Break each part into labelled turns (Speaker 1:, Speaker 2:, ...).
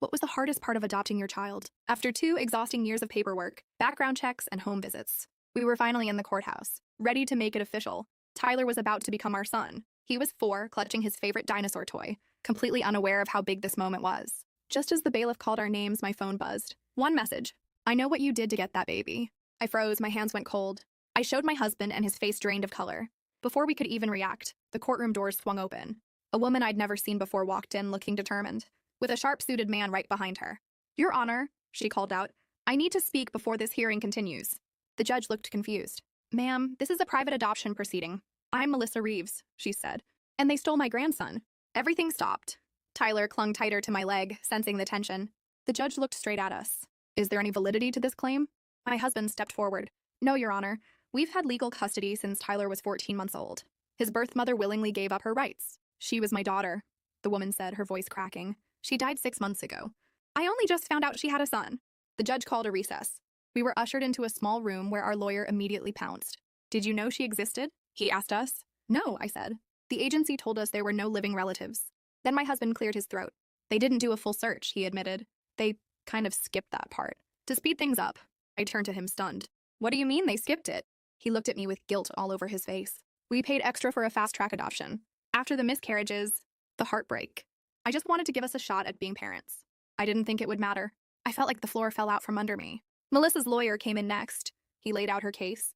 Speaker 1: What was the hardest part of adopting your child? After 2 exhausting years of paperwork, background checks, and home visits, we were finally in the courthouse, ready to make it official. Tyler was about to become our son. He was 4, clutching his favorite dinosaur toy, completely unaware of how big this moment was. Just as the bailiff called our names, my phone buzzed. One message. I know what you did to get that baby. I froze, my hands went cold. I showed my husband and his face drained of color. Before we could even react, the courtroom doors swung open. A woman I'd never seen before walked in, looking determined, with a sharp-suited man right behind her. Your Honor, she called out, I need to speak before this hearing continues. The judge looked confused. Ma'am, this is a private adoption proceeding. I'm Melissa Reeves, she said. And they stole my grandson. Everything stopped. Tyler clung tighter to my leg, sensing the tension. The judge looked straight at us. Is there any validity to this claim? My husband stepped forward. No, Your Honor. We've had legal custody since Tyler was 14 months old. His birth mother willingly gave up her rights. She was my daughter, the woman said, her voice cracking. She died 6 months ago. I only just found out she had a son. The judge called a recess. We were ushered into a small room where our lawyer immediately pounced. Did you know she existed? He asked us. No, I said. The agency told us there were no living relatives. Then my husband cleared his throat. They didn't do a full search, he admitted. They kind of skipped that part. To speed things up, I turned to him stunned. What do you mean they skipped it? He looked at me with guilt all over his face. We paid extra for a fast-track adoption. After the miscarriages, the heartbreak. I just wanted to give us a shot at being parents. I didn't think it would matter. I felt like the floor fell out from under me. Melissa's lawyer came in next. He laid out her case.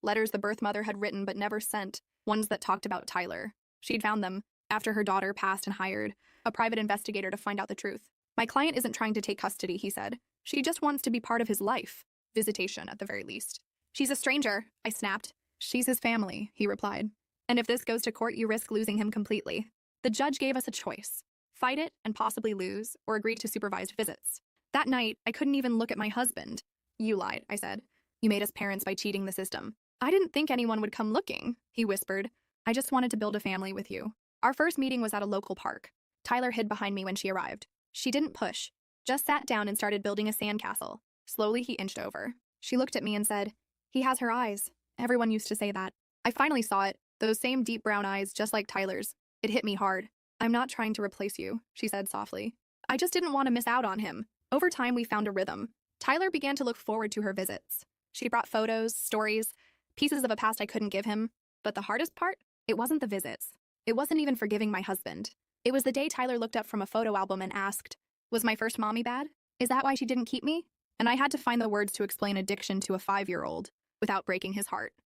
Speaker 1: Letters the birth mother had written but never sent, ones that talked about Tyler. She'd found them after her daughter passed and hired a private investigator to find out the truth. My client isn't trying to take custody, he said. She just wants to be part of his life. Visitation, at the very least. She's a stranger, I snapped. She's his family, he replied. And if this goes to court, you risk losing him completely. The judge gave us a choice. Fight it and possibly lose, or agree to supervised visits. That night, I couldn't even look at my husband. You lied, I said. You made us parents by cheating the system. I didn't think anyone would come looking, he whispered. I just wanted to build a family with you. Our first meeting was at a local park. Tyler hid behind me when she arrived. She didn't push, just sat down and started building a sandcastle. Slowly, he inched over. She looked at me and said, He has her eyes. Everyone used to say that. I finally saw it, those same deep brown eyes, just like Tyler's. It hit me hard. I'm not trying to replace you, she said softly. I just didn't want to miss out on him. Over time, we found a rhythm. Tyler began to look forward to her visits. She brought photos, stories, pieces of a past I couldn't give him. But the hardest part? It wasn't the visits. It wasn't even forgiving my husband. It was the day Tyler looked up from a photo album and asked, Was my first mommy bad? Is that why she didn't keep me? And I had to find the words to explain addiction to a 5-year-old without breaking his heart.